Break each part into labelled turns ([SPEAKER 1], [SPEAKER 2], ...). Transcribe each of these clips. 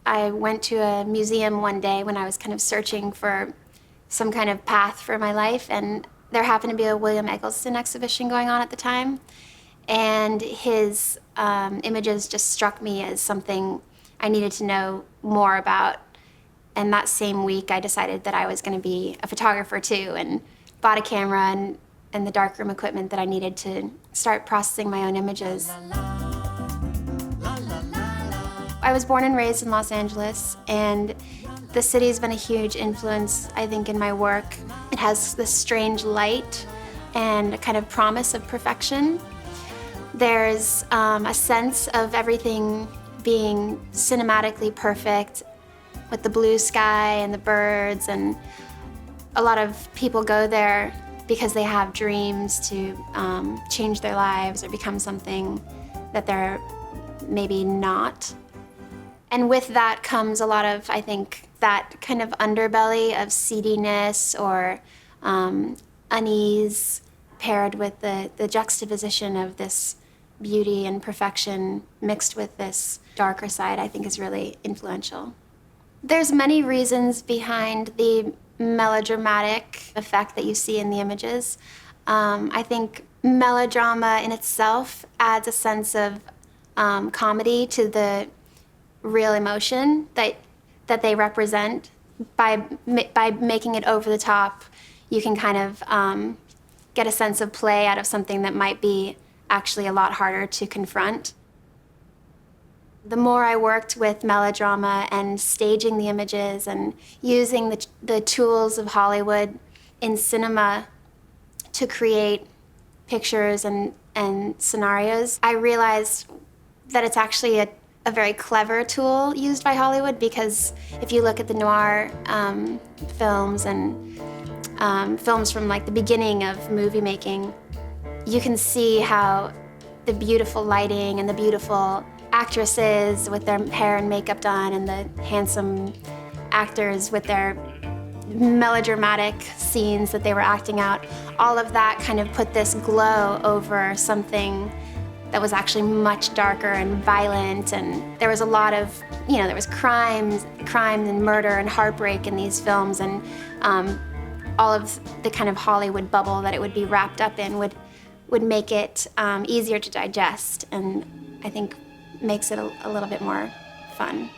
[SPEAKER 1] I went to a museum one day when I was kind of searching for some kind of path for my life, and there happened to be a William Eggleston exhibition going on at the time, and his images just struck me as something I needed to know more about. And that same week, I decided that I was going to be a photographer too, and bought a camera and the darkroom equipment that I needed to start processing my own images. I was born and raised in Los Angeles, and the city's been a huge influence, I think, in my work. It has this strange light and a kind of promise of perfection. There's a sense of everything being cinematically perfect, with the blue sky and the birds, and a lot of people go there because they have dreams to change their lives or become something that they're maybe not. And with that comes a lot of, I think, that kind of underbelly of seediness or unease paired with the juxtaposition of this beauty and perfection mixed with this darker side, I think is really influential. There's many reasons behind the melodramatic effect that you see in the images. I think melodrama in itself adds a sense of comedy to the real emotion that they represent. By making it over the top, you can kind of get a sense of play out of something that might be actually a lot harder to confront. The more I worked with melodrama and staging the images and using the tools of Hollywood in cinema to create pictures and scenarios, I realized that it's actually a very clever tool used by Hollywood, because if you look at the noir films and films from like the beginning of movie making, you can see how the beautiful lighting and the beautiful actresses with their hair and makeup done and the handsome actors with their melodramatic scenes that they were acting out, all of that kind of put this glow over something that was actually much darker and violent. And there was a lot of, there was crime and murder and heartbreak in these films, and all of the kind of Hollywood bubble that it would be wrapped up in would make it easier to digest, and I think makes it a little bit more fun.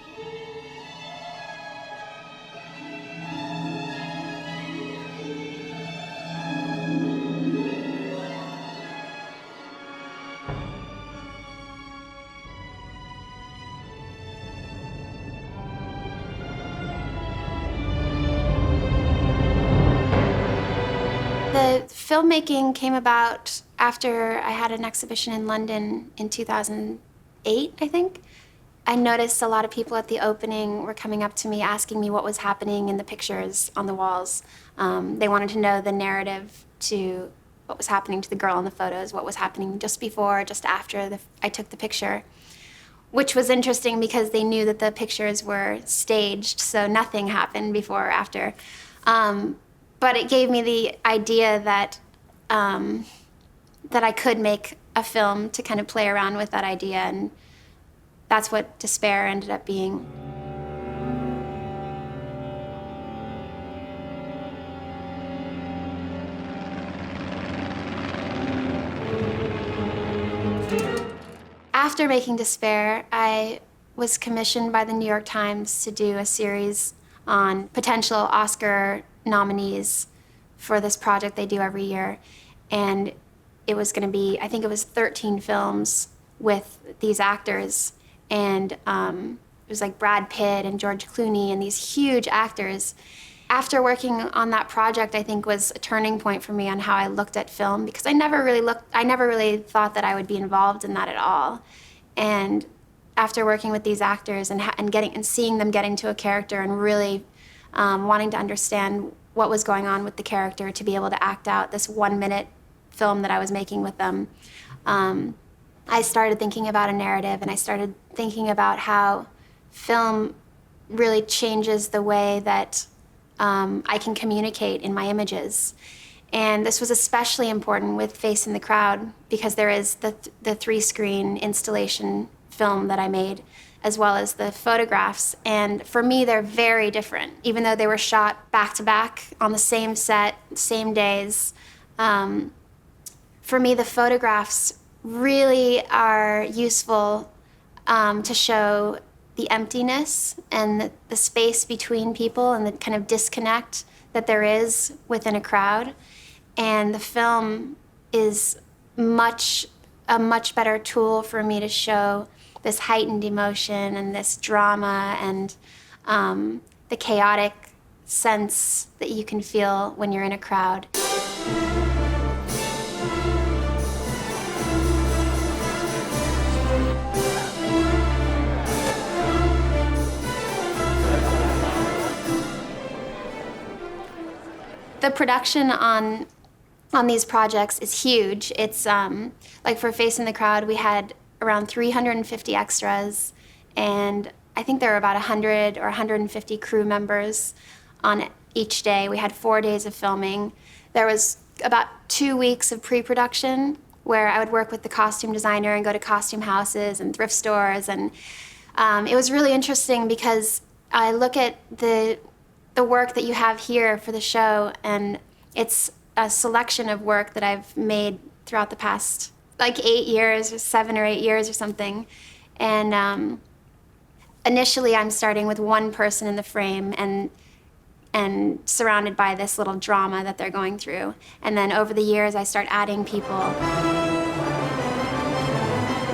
[SPEAKER 1] The filmmaking came about after I had an exhibition in London in 2008, I think. I noticed a lot of people at the opening were coming up to me asking me what was happening in the pictures on the walls. They wanted to know the narrative to what was happening to the girl in the photos, what was happening just before, just after I took the picture, which was interesting because they knew that the pictures were staged, so nothing happened before or after. But it gave me the idea that I could make a film to kind of play around with that idea, and that's what Despair ended up being. After making Despair, I was commissioned by the New York Times to do a series on potential Oscar nominees for this project they do every year. And it was going to be, I think it was 13 films with these actors. And it was like Brad Pitt and George Clooney and these huge actors. After working on that project, I think was a turning point for me on how I looked at film, because I never really thought that I would be involved in that at all. And after working with these actors and seeing them get into a character and really wanting to understand what was going on with the character to be able to act out this 1-minute film that I was making with them, I started thinking about a narrative, and I started thinking about how film really changes the way that I can communicate in my images. And this was especially important with Face in the Crowd, because there is the 3-screen installation film that I made as well as the photographs. And for me, they're very different, even though they were shot back to back on the same set, same days. For me, the photographs really are useful to show the emptiness and the space between people and the kind of disconnect that there is within a crowd. And the film is a much better tool for me to show this heightened emotion and this drama and the chaotic sense that you can feel when you're in a crowd. The production on these projects is huge. It's like for Face in the Crowd, we had around 350 extras, and I think there were about 100 or 150 crew members on each day. We had 4 days of filming. There was about 2 weeks of pre-production where I would work with the costume designer and go to costume houses and thrift stores, and it was really interesting because I look at the work that you have here for the show, and it's a selection of work that I've made throughout the past like 8 years or 7 or 8 years or something. And initially I'm starting with one person in the frame and surrounded by this little drama that they're going through. And then over the years I start adding people.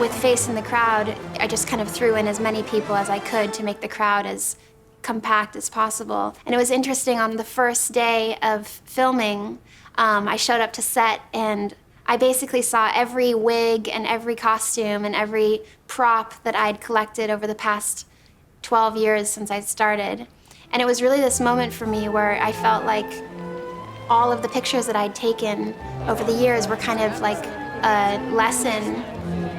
[SPEAKER 1] With Face in the Crowd, I just kind of threw in as many people as I could to make the crowd as compact as possible. And it was interesting, on the first day of filming, I showed up to set and I basically saw every wig and every costume and every prop that I'd collected over the past 12 years since I started. And it was really this moment for me where I felt like all of the pictures that I'd taken over the years were kind of like a lesson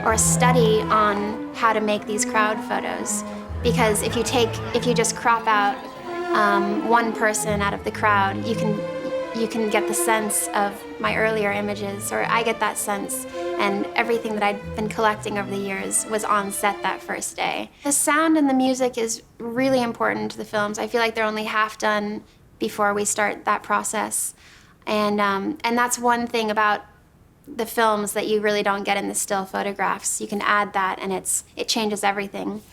[SPEAKER 1] or a study on how to make these crowd photos. Because if you just crop out one person out of the crowd, you can get the sense of my earlier images, or I get that sense, and everything that I'd been collecting over the years was on set that first day. The sound and the music is really important to the films. I feel like they're only half done before we start that process. And that's one thing about the films that you really don't get in the still photographs. You can add that and it changes everything.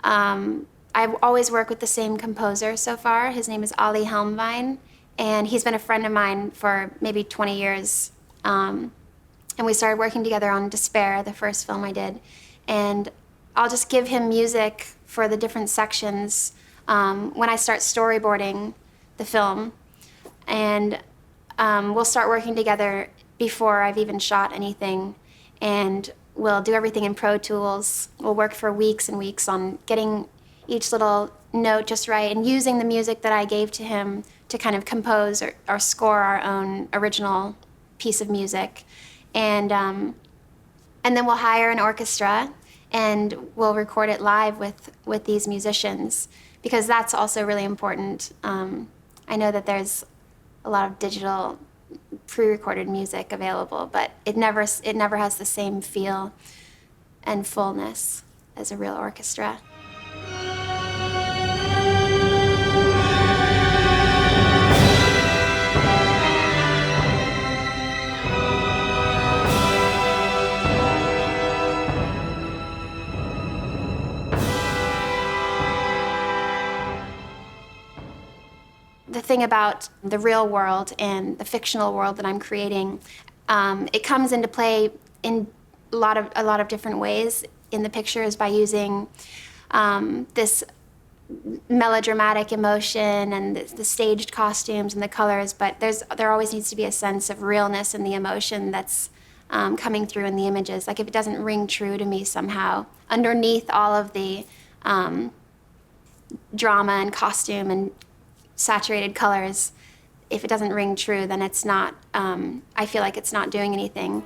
[SPEAKER 1] I've always worked with the same composer so far. His name is Ali Helmvine, and he's been a friend of mine for maybe 20 years. And we started working together on Despair, the first film I did. And I'll just give him music for the different sections when I start storyboarding the film. And we'll start working together before I've even shot anything. And we'll do everything in Pro Tools. We'll work for weeks and weeks on getting each little note just right and using the music that I gave to him to kind of compose or score our own original piece of music. And then we'll hire an orchestra and we'll record it live with these musicians, because that's also really important. I know that there's a lot of digital pre-recorded music available, but it never has the same feel and fullness as a real orchestra. The thing about the real world and the fictional world that I'm creating, it comes into play in a lot of different ways in the pictures by using this melodramatic emotion and the staged costumes and the colors, but there always needs to be a sense of realness in the emotion that's coming through in the images. Like if it doesn't ring true to me somehow, underneath all of the drama and costume and saturated colors, if it doesn't ring true, then it's not, I feel like it's not doing anything.